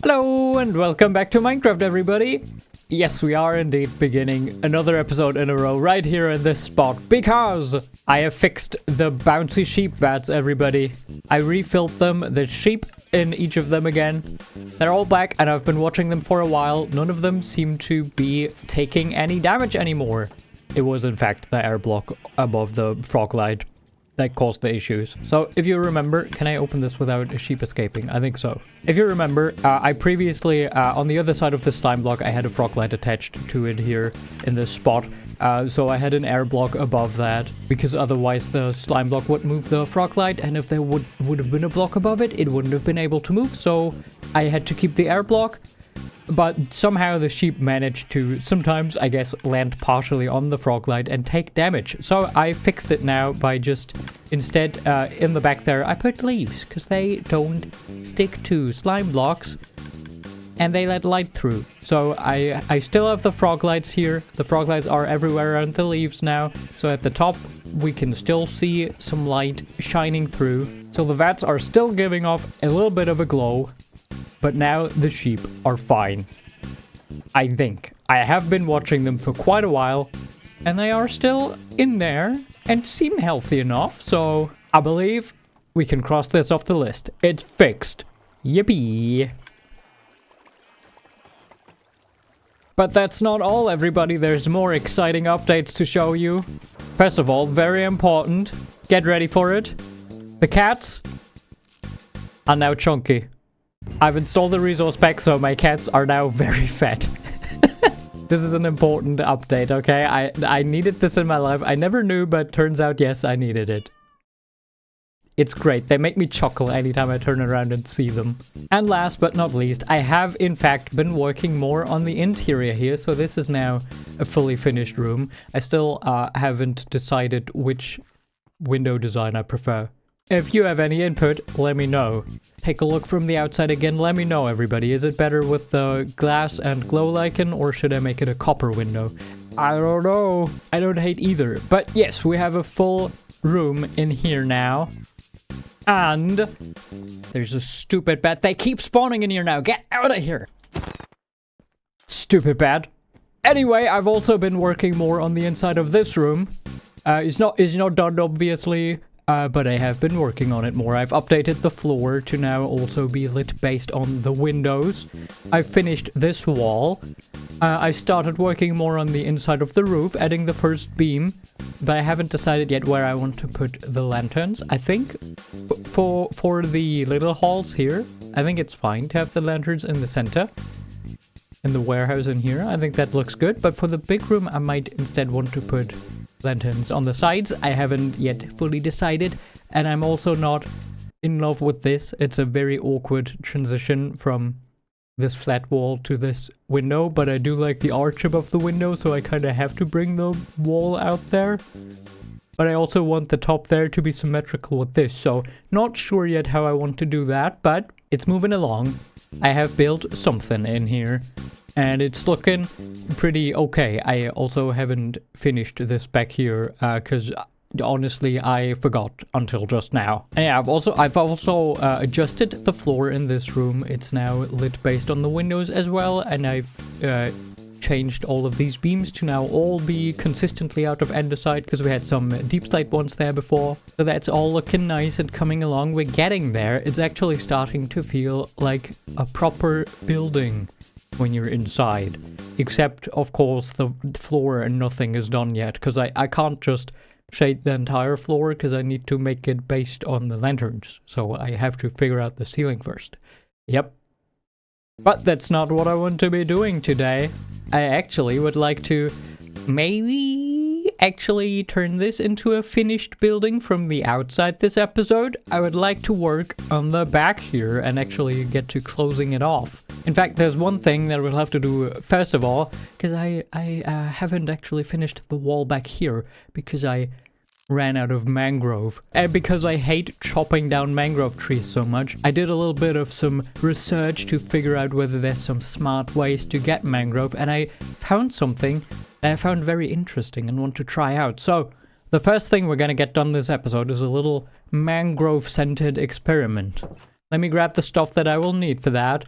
Hello and welcome back to Minecraft, everybody. Yes, we are indeed beginning another episode in a row right here in this spot because I have fixed the bouncy sheep vats, everybody. I refilled them, the sheep in each of them again. They're all back and I've been watching them for a while. None of them seem to be taking any damage anymore. It was in fact the air block above the frog light that caused the issues. So if you remember, can I open this without a sheep escaping? I think so. If you remember, I previously, on the other side of the slime block, I had a frog light attached to it here in this spot. So I had an air block above that, because otherwise the slime block would move the frog light, and if there would have been a block above it, it wouldn't have been able to move, so I had to keep the air block. But somehow the sheep managed to sometimes, I guess, land partially on the frog light and take damage. So I fixed it now by just, instead, in the back there, I put leaves, because they don't stick to slime blocks, and they let light through. So I still have the frog lights here. The frog lights are everywhere around the leaves now. So at the top, we can still see some light shining through. So the vats are still giving off a little bit of a glow. But now the sheep are fine. I think. I have been watching them for quite a while, and they are still in there and seem healthy enough, so I believe we can cross this off the list. It's fixed. Yippee! But that's not all, everybody. There's more exciting updates to show you. First of all, very important. Get ready for it. The cats are now chunky. I've installed the resource pack, so my cats are now very fat. This is an important update, okay? I needed this in my life. I never knew, but turns out, yes, I needed it. It's great. They make me chuckle anytime I turn around and see them. And last but not least, I have, in fact, been working more on the interior here, so this is now a fully finished room. I still haven't decided which window design I prefer. If you have any input, let me know. Take a look from the outside again, let me know, everybody. Is it better with the glass and glow lichen, or should I make it a copper window? I don't know. I don't hate either. But yes, we have a full room in here now. And there's a stupid bat. They keep spawning in here now. Get out of here. Stupid bat. Anyway, I've also been working more on the inside of this room. It's not done, obviously. But I have been working on it more. I've updated the floor to now also be lit based on the windows. I've finished this wall. I started working more on the inside of the roof, adding the first beam. But I haven't decided yet where I want to put the lanterns. I think for the little halls here, I think it's fine to have the lanterns in the center. In the warehouse in here, I think that looks good. But for the big room, I might instead want to put lanterns on the sides. I haven't yet fully decided, and I'm also not in love with this. It's a very awkward transition from this flat wall to this window, but I do like the arch above the window, so I kind of have to bring the wall out there. But I also want the top there to be symmetrical with this, so not sure yet how I want to do that, but it's moving along. I have built something in here, and it's looking pretty okay. I also haven't finished this back here, because honestly, I forgot until just now. And yeah, I've also adjusted the floor in this room. It's now lit based on the windows as well, and I've changed all of these beams to now all be consistently out of andesite, because we had some deep slate ones there before. So that's all looking nice and coming along. We're getting there. It's actually starting to feel like a proper building when you're inside. Except, of course, the floor and nothing is done yet, because I can't just shade the entire floor, because I need to make it based on the lanterns. So I have to figure out the ceiling first. Yep. But that's not what I want to be doing today. I actually would like to maybe actually turn this into a finished building from the outside this episode. I would like to work on the back here and actually get to closing it off. In fact, there's one thing that we'll have to do first of all, because I haven't actually finished the wall back here, because I ran out of mangrove. And because I hate chopping down mangrove trees so much, I did a little bit of some research to figure out whether there's some smart ways to get mangrove, and I found something that I found very interesting and want to try out. So, the first thing we're gonna get done this episode is a little mangrove-scented experiment. Let me grab the stuff that I will need for that.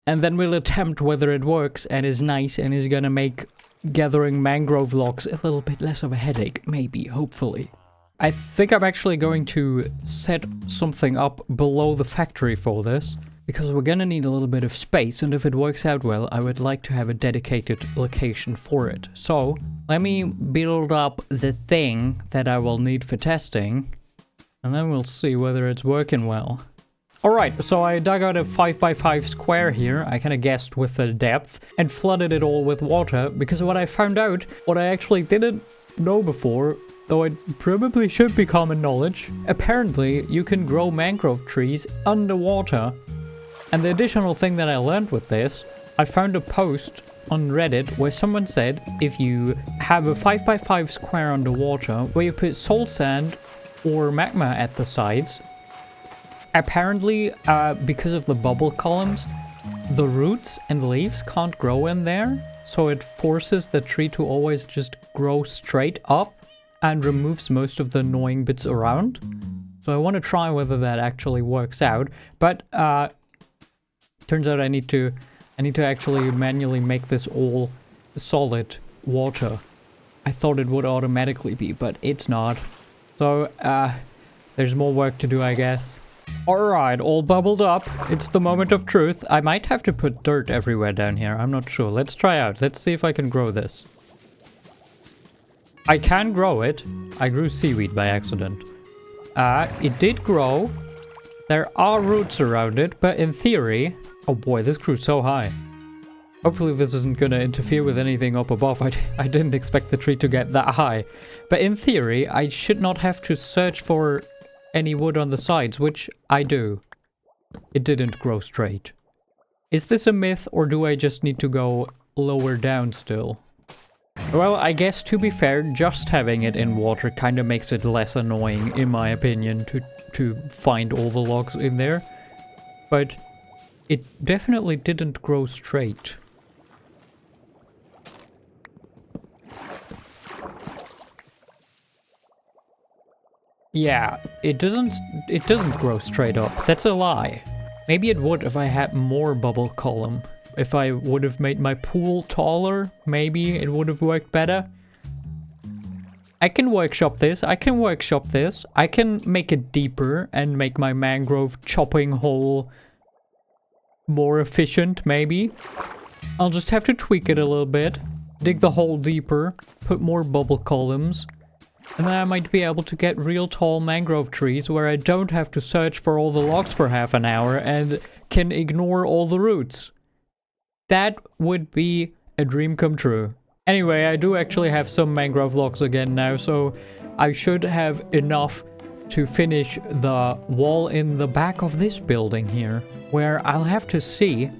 And then we'll attempt whether it works and is nice and is gonna make gathering mangrove logs a little bit less of a headache, maybe, hopefully. I think I'm actually going to set something up below the factory for this, because we're gonna need a little bit of space, and if it works out well, I would like to have a dedicated location for it. So, let me build up the thing that I will need for testing, and then we'll see whether it's working well. Alright, so I dug out a 5x5 square here, I kinda guessed with the depth, and flooded it all with water, because what I found out, what I actually didn't know before, though it probably should be common knowledge, apparently you can grow mangrove trees underwater. And the additional thing that I learned with this, I found a post on Reddit where someone said if you have a 5x5 square underwater where you put salt sand or magma at the sides, apparently because of the bubble columns, the roots and leaves can't grow in there, so it forces the tree to always just grow straight up and removes most of the annoying bits around. So I want to try whether that actually works out, but turns out I need to actually manually make this all solid water. I thought it would automatically be, but it's not. So there's more work to do, I guess. Alright, all bubbled up. It's the moment of truth. I might have to put dirt everywhere down here. I'm not sure. Let's try out. Let's see if I can grow this. I can grow it. I grew seaweed by accident. It did grow. There are roots around it, but in theory... Oh boy, this grew so high. Hopefully this isn't gonna interfere with anything up above. I didn't expect the tree to get that high. But in theory, I should not have to search for any wood on the sides, which I do. It didn't grow straight. Is this a myth, or do I just need to go lower down still? Well, I guess to be fair, just having it in water kind of makes it less annoying, in my opinion, to find all the logs in there. But it definitely didn't grow straight. Yeah, it doesn't grow straight up. That's a lie. Maybe it would if I had more bubble column. If I would have made my pool taller, maybe it would have worked better. I can workshop this. I can make it deeper and make my mangrove chopping hole more efficient, maybe. I'll just have to tweak it a little bit. Dig the hole deeper. Put more bubble columns. And then I might be able to get real tall mangrove trees where I don't have to search for all the logs for half an hour and can ignore all the roots. That would be a dream come true. Anyway, I do actually have some mangrove logs again now, so I should have enough to finish the wall in the back of this building here, where I'll have to see.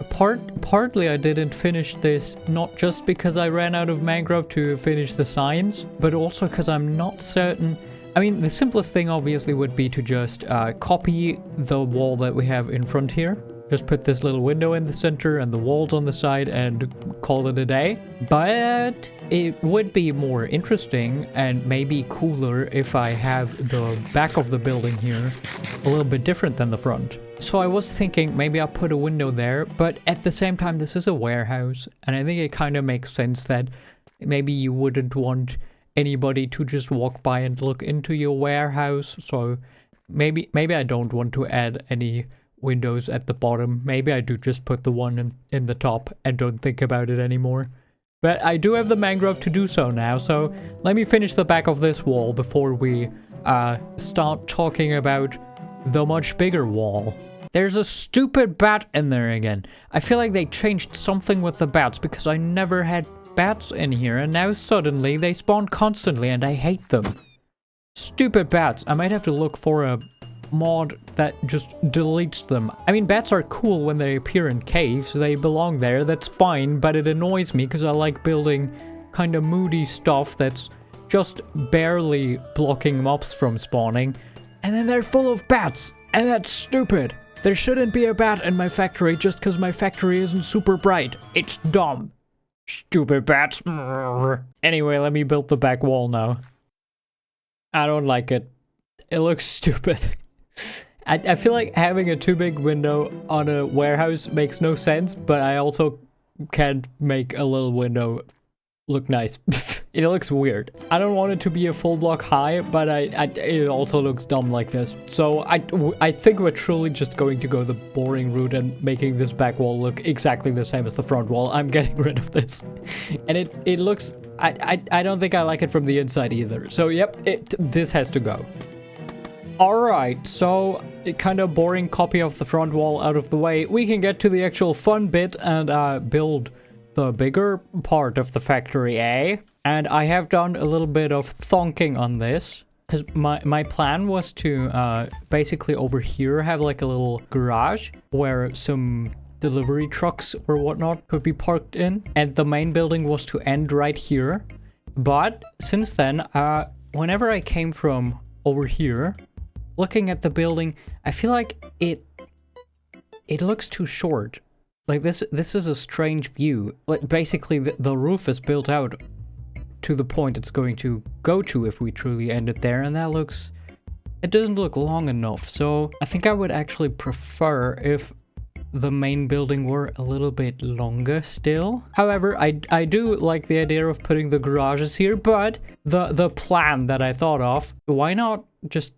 Partly I didn't finish this, not just because I ran out of mangrove to finish the signs, but also because I'm not certain. I mean, the simplest thing obviously would be to just copy the wall that we have in front here. Just put this little window in the center and the walls on the side and call it a day. But it would be more interesting and maybe cooler if I have the back of the building here a little bit different than the front. So I was thinking maybe I'll put a window there, but at the same time this is a warehouse, and I think it kind of makes sense that maybe you wouldn't want anybody to just walk by and look into your warehouse. So maybe I don't want to add any windows at the bottom. Maybe I do just put the one in the top and don't think about it anymore. But I do have the mangrove to do so now, so let me finish the back of this wall before we start talking about the much bigger wall. There's a stupid bat in there again. I feel like they changed something with the bats because I never had bats in here, and now suddenly they spawn constantly and I hate them. Stupid bats. I might have to look for a mod that just deletes them. I mean, bats are cool when they appear in caves. They belong there. That's fine, but it annoys me because I like building kind of moody stuff that's just barely blocking mobs from spawning. And then they're full of bats, and that's stupid. There shouldn't be a bat in my factory just because my factory isn't super bright. It's dumb. Stupid bats. Anyway, let me build the back wall now. I don't like it. It looks stupid. I feel like having a too big window on a warehouse makes no sense, but I also can't make a little window look nice. It looks weird. I don't want it to be a full block high, but it also looks dumb like this. So I think we're truly just going to go the boring route and making this back wall look exactly the same as the front wall. I'm getting rid of this. And it looks... I don't think I like it from the inside either. So yep, this has to go. Alright, so a kind of boring copy of the front wall out of the way. We can get to the actual fun bit and build the bigger part of the factory, eh? And I have done a little bit of thonking on this. Because my plan was to basically over here have like a little garage where some delivery trucks or whatnot could be parked in. And the main building was to end right here. But since then, whenever I came from over here, looking at the building, I feel like it looks too short. Like this is a strange view. Like basically the roof is built out to the point it's going to go to if we truly end it there, and it doesn't look long enough. So I think I would actually prefer if the main building were a little bit longer still. However, I do like the idea of putting the garages here, but the plan that I thought of, why not just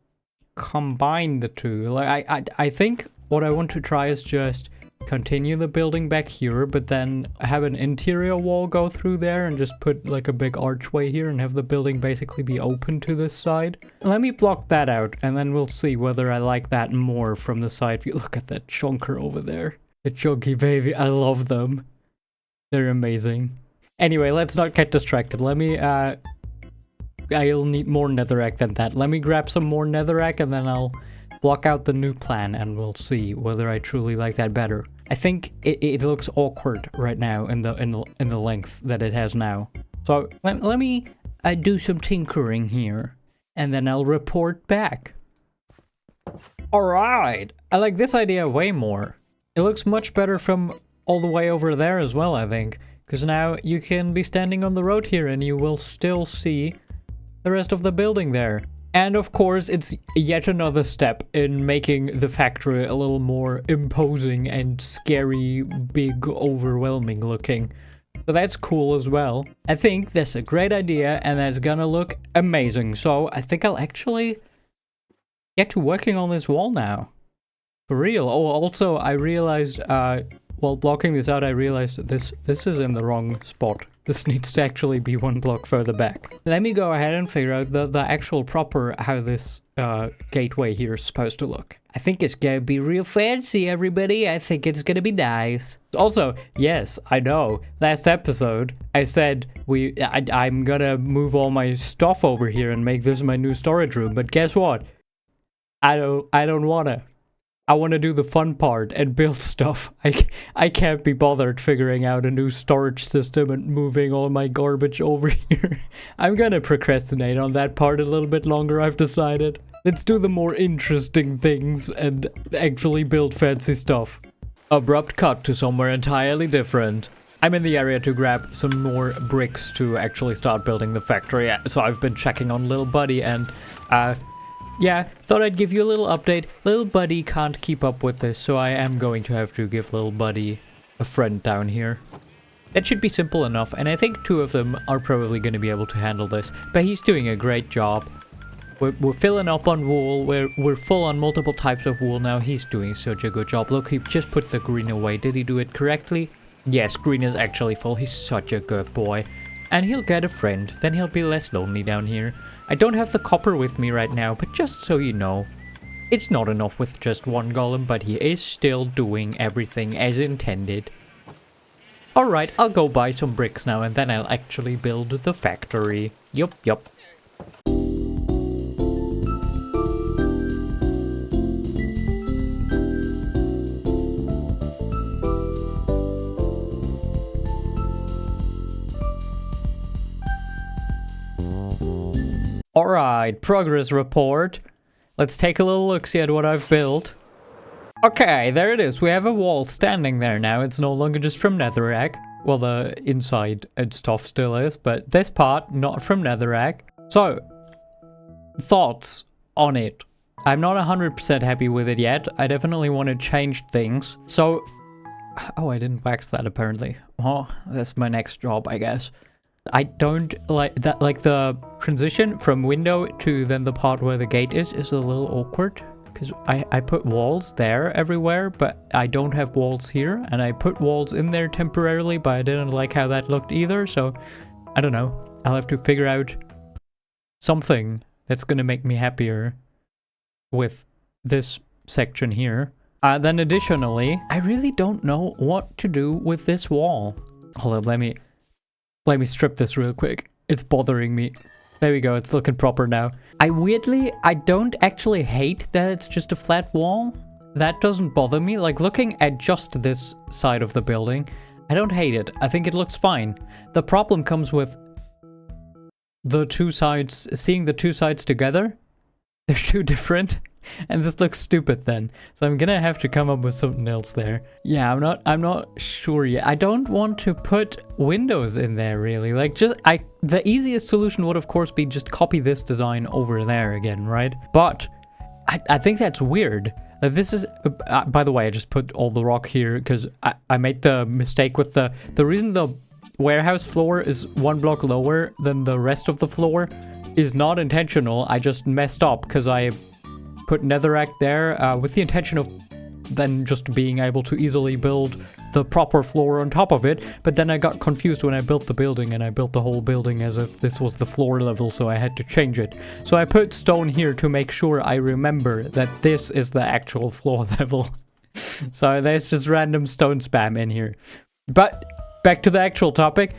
combine the two? Like I think what I want to try is just continue the building back here, but then have an interior wall go through there and just put like a big archway here and have the building basically be open to this side. Let me block that out and then we'll see whether I like that more from the side view. Look at that chunker over there. The chunky baby. I love them. They're amazing. Anyway, let's not get distracted. Let me, I'll need more netherrack than that. Let me grab some more netherrack and then I'll block out the new plan and we'll see whether I truly like that better. I think it looks awkward right now in the length that it has now. So let me do some tinkering here and then I'll report back. Alright, I like this idea way more. It looks much better from all the way over there as well, I think. Because now you can be standing on the road here and you will still see the rest of the building there. And of course, it's yet another step in making the factory a little more imposing and scary, big, overwhelming looking. So that's cool as well. I think that's a great idea and that's gonna look amazing. So I think I'll actually get to working on this wall now. For real. Oh, also I realized, while blocking this out, I realized this is in the wrong spot. This needs to actually be one block further back. Let me go ahead and figure out the actual proper how this gateway here is supposed to look. I think it's gonna be real fancy, everybody. I think it's gonna be nice. Also, yes, I know. Last episode, I said I'm gonna move all my stuff over here and make this my new storage room. But guess what? I don't wanna. I want to do the fun part and build stuff. I can't be bothered figuring out a new storage system and moving all my garbage over here. I'm gonna procrastinate on that part a little bit longer, I've decided. Let's do the more interesting things and actually build fancy stuff. Abrupt cut to somewhere entirely different. I'm in the area to grab some more bricks to actually start building the factory. So I've been checking on Lil Buddy and yeah, thought I'd give you a little update. Lil Buddy can't keep up with this, so I am going to have to give Lil Buddy a friend down here. That should be simple enough, and I think two of them are probably going to be able to handle this. But he's doing a great job. We're filling up on wool. We're full on multiple types of wool now. He's doing such a good job. Look, he just put the green away. Did he do it correctly? Yes, green is actually full. He's such a good boy. And he'll get a friend. Then he'll be less lonely down here. I don't have the copper with me right now, but just so you know, it's not enough with just one golem, but he is still doing everything as intended. Alright, I'll go buy some bricks now and then I'll actually build the factory. Yup. Alright, progress report. Let's take a little look-see at what I've built. Okay, there it is. We have a wall standing there now. It's no longer just from netherrack. Well, the inside and stuff still is, but this part, not from netherrack. So, thoughts on it. I'm not 100% happy with it yet. I definitely want to change things. So, oh, I didn't wax that apparently. Well, that's my next job, I guess. I don't like that, like the transition from window to then the part where the gate is a little awkward. Because I put walls there everywhere, but I don't have walls here. And I put walls in there temporarily, but I didn't like how that looked either. So, I don't know. I'll have to figure out something that's gonna make me happier with this section here. Then additionally, I really don't know what to do with this wall. Hold up, let me strip this real quick. It's bothering me. There we go, it's looking proper now. I don't actually hate that it's just a flat wall. That doesn't bother me. Like, looking at just this side of the building, I don't hate it. I think it looks fine. The problem comes with the two sides, seeing the two sides together. They're too different, and this looks stupid then. So I'm gonna have to come up with something else there. Yeah, I'm not sure yet. I don't want to put windows in there really. Like, the easiest solution would of course be just copy this design over there again, right? But I think that's weird. This is, by the way, I just put all the rock here because I made the mistake with the reason the warehouse floor is one block lower than the rest of the floor is not intentional. I just messed up because I put netherrack there with the intention of then just being able to easily build the proper floor on top of it. But then I got confused when I built the building, and I built the whole building as if this was the floor level, so I had to change it. So I put stone here to make sure I remember that this is the actual floor level. So there's just random stone spam in here. But back to the actual topic.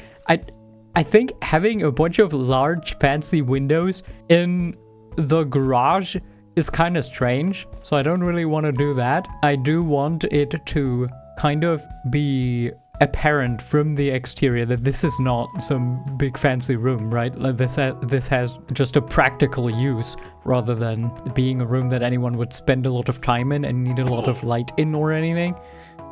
I think having a bunch of large fancy windows in the garage is kind of strange, so I don't really want to do that. I do want it to kind of be apparent from the exterior that this is not some big fancy room, right? Like this has just a practical use rather than being a room that anyone would spend a lot of time in and need a lot of light in or anything.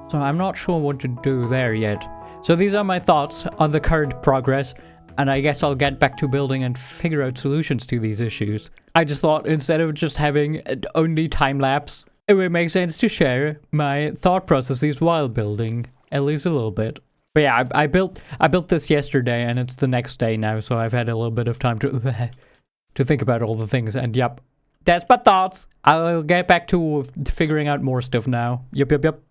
So I'm not sure what to do there yet. So these are my thoughts on the current progress, and I guess I'll get back to building and figure out solutions to these issues. I just thought instead of just having only time-lapse, it would make sense to share my thought processes while building, at least a little bit. But yeah, I built this yesterday, and it's the next day now, so I've had a little bit of time to think about all the things, and yep. That's my thoughts. I'll get back to figuring out more stuff now. Yep.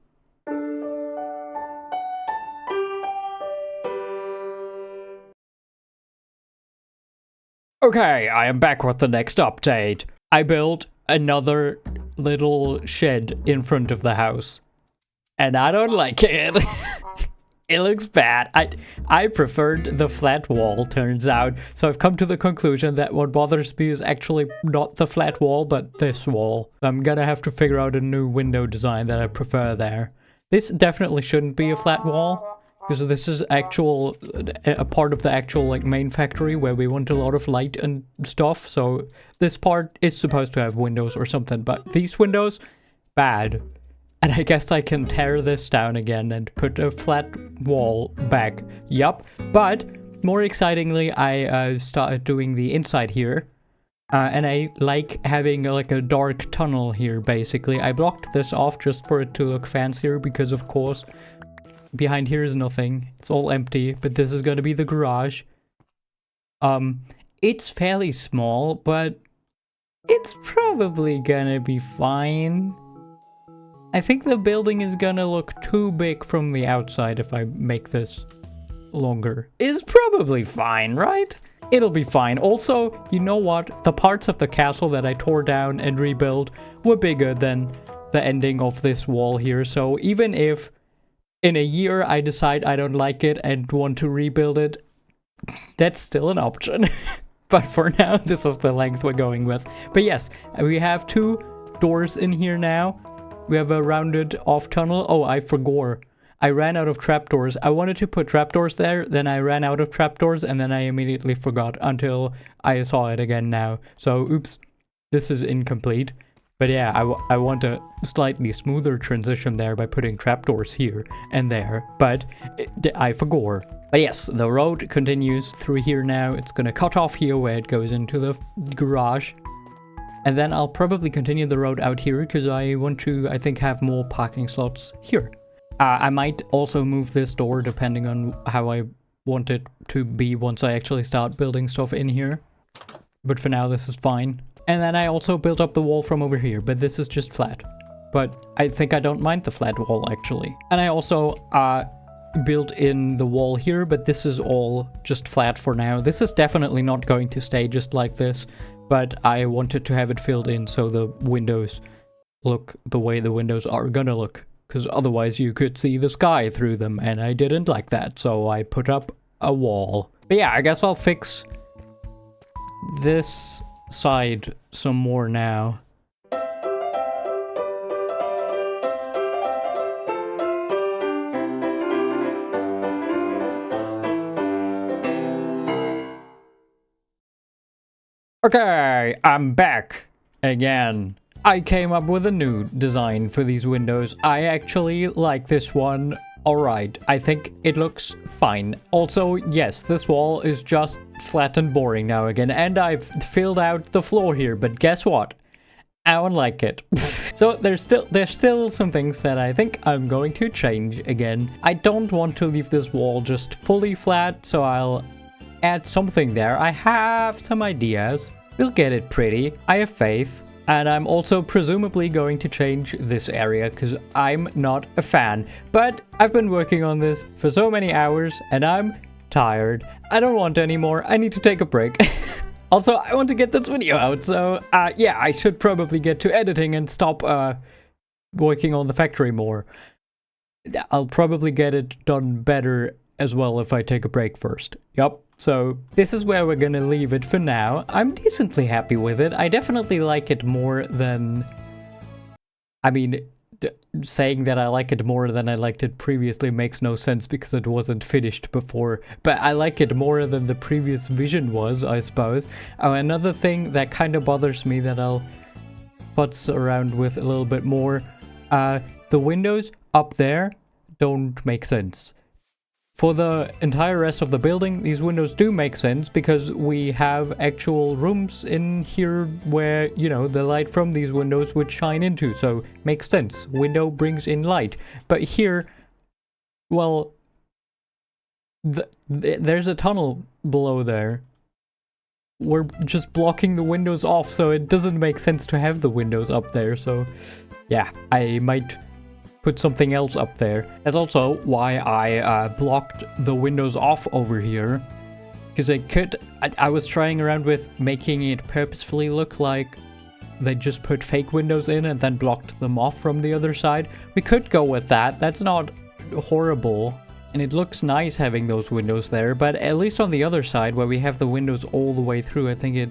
Okay, I am back with the next update. I built another little shed in front of the house, and I don't like it. It looks bad. I preferred the flat wall, turns out. So I've come to the conclusion that what bothers me is actually not the flat wall, but this wall. I'm gonna have to figure out a new window design that I prefer there. This definitely shouldn't be a flat wall, because this is a part of the actual like main factory where we want a lot of light and stuff. So this part is supposed to have windows or something, but these windows, bad. And I guess I can tear this down again and put a flat wall back. Yup. But more excitingly, I started doing the inside here. And I like having like a dark tunnel here, basically. I blocked this off just for it to look fancier because, of course, behind here is nothing. It's all empty, but this is going to be the garage. It's fairly small, but it's probably gonna be fine. I think the building is gonna look too big from the outside if I make this longer. It's probably fine, right? It'll be fine. Also, you know what? The parts of the castle that I tore down and rebuilt were bigger than the ending of this wall here. So even if in a year I decide I don't like it and want to rebuild it, that's still an option. But for now, this is the length we're going with. But yes, we have 2 doors in here now. We have a rounded off tunnel. Oh, I forgot. I ran out of trapdoors. I wanted to put trapdoors there, then I ran out of trapdoors, and then I immediately forgot until I saw it again now. So, oops, this is incomplete. But yeah, I want a slightly smoother transition there by putting trapdoors here and there, but I forgot. But yes, the road continues through here now. It's gonna cut off here where it goes into the garage. And then I'll probably continue the road out here because I want to, I think, have more parking slots here. I might also move this door depending on how I want it to be once I actually start building stuff in here. But for now, this is fine. And then I also built up the wall from over here, but this is just flat. But I think I don't mind the flat wall, actually. And I also built in the wall here, but this is all just flat for now. This is definitely not going to stay just like this, but I wanted to have it filled in so the windows look the way the windows are gonna look. Because otherwise you could see the sky through them, and I didn't like that, so I put up a wall. But yeah, I guess I'll fix this side some more now. Okay, I'm back again. I came up with a new design for these windows. I actually like this one. Alright, I think it looks fine. Also, yes, this wall is just flat and boring now again, and I've filled out the floor here, but guess what? I don't like it. So there's still some things that I think I'm going to change again. I don't want to leave this wall just fully flat, so I'll add something there. I have some ideas. We'll get it pretty. I have faith. And I'm also presumably going to change this area because I'm not a fan. But I've been working on this for so many hours and I'm tired. I don't want any more. I need to take a break. Also, I want to get this video out. So yeah, I should probably get to editing and stop working on the factory more. I'll probably get it done better as well if I take a break first. Yup. So this is where we're gonna leave it for now. I'm decently happy with it. I definitely like it more than... I mean, saying that I like it more than I liked it previously makes no sense because it wasn't finished before. But I like it more than the previous vision was, I suppose. Oh, another thing that kind of bothers me that I'll futz around with a little bit more. The windows up there don't make sense. For the entire rest of the building, these windows do make sense because we have actual rooms in here where, you know, the light from these windows would shine into, so makes sense. Window brings in light. But here, well, there's a tunnel below there. We're just blocking the windows off, so it doesn't make sense to have the windows up there, so yeah, I might put something else up there. That's also why I blocked the windows off over here, because I was trying around with making it purposefully look like they just put fake windows in and then blocked them off from the other side. We could go with that. That's not horrible, and it looks nice having those windows there, but at least on the other side where we have the windows all the way through, I think it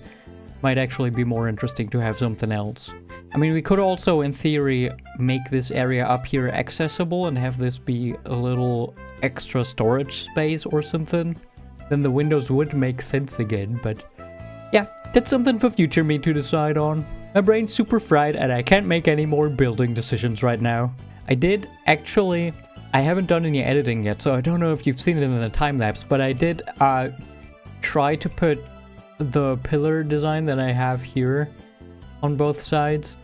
might actually be more interesting to have something else. I mean, we could also, in theory, make this area up here accessible and have this be a little extra storage space or something. Then the windows would make sense again, but yeah, that's something for future me to decide on. My brain's super fried and I can't make any more building decisions right now. I haven't done any editing yet, so I don't know if you've seen it in the time-lapse, but I did try to put the pillar design that I have here on both sides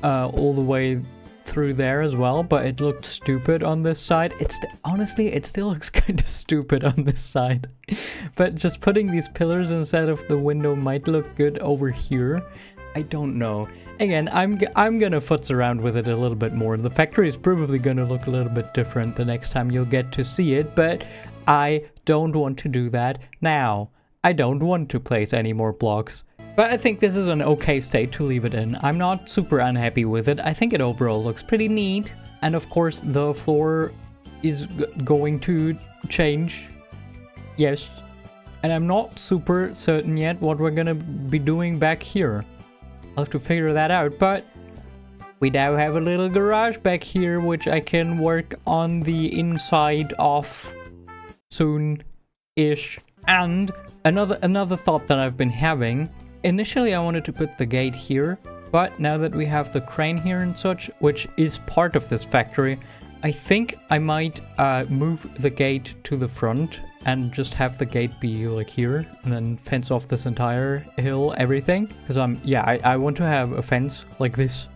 all the way through there as well, but it looked stupid on this side. Honestly, it still looks kind of stupid on this side. But just putting these pillars instead of the window might look good over here. I don't know. Again, I'm gonna futz around with it a little bit more. The factory is probably gonna look a little bit different the next time you'll get to see it, but I don't want to do that now. I don't want to place any more blocks. But I think this is an okay state to leave it in. I'm not super unhappy with it. I think it overall looks pretty neat. And of course, the floor is going to change. Yes. And I'm not super certain yet what we're gonna be doing back here. I'll have to figure that out, but we now have a little garage back here, which I can work on the inside of soon-ish. And another thought that I've been having, initially I wanted to put the gate here, but now that we have the crane here and such, which is part of this factory, I think I might move the gate to the front and just have the gate be like here and then fence off this entire hill, everything. Because I want to have a fence like this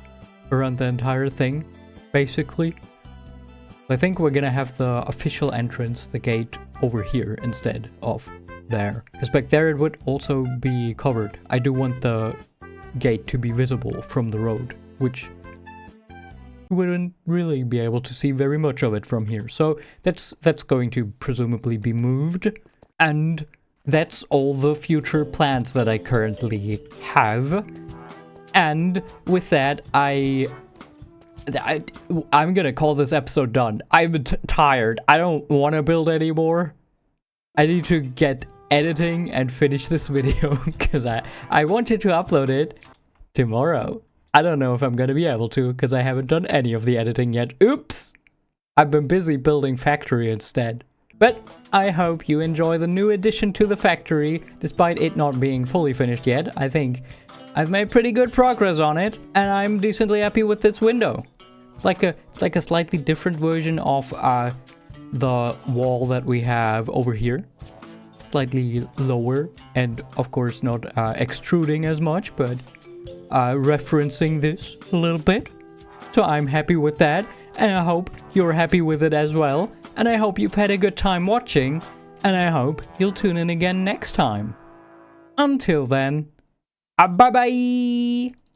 around the entire thing, basically. I think we're gonna have the official entrance, the gate, over here instead of there. Because back there it would also be covered. I do want the gate to be visible from the road, which you wouldn't really be able to see very much of it from here. So that's going to presumably be moved. And that's all the future plans that I currently have. And with that, I'm gonna call this episode done. I'm tired. I don't want to build anymore. I need to get editing and finish this video because I wanted to upload it tomorrow. I don't know if I'm gonna be able to because I haven't done any of the editing yet. Oops! I've been busy building factory instead. But I hope you enjoy the new addition to the factory, despite it not being fully finished yet. I think I've made pretty good progress on it, and I'm decently happy with this window. It's like a slightly different version of the wall that we have over here. Slightly lower, and of course not extruding as much, but referencing this a little bit. So I'm happy with that, and I hope you're happy with it as well. And I hope you've had a good time watching, and I hope you'll tune in again next time. Until then, bye bye!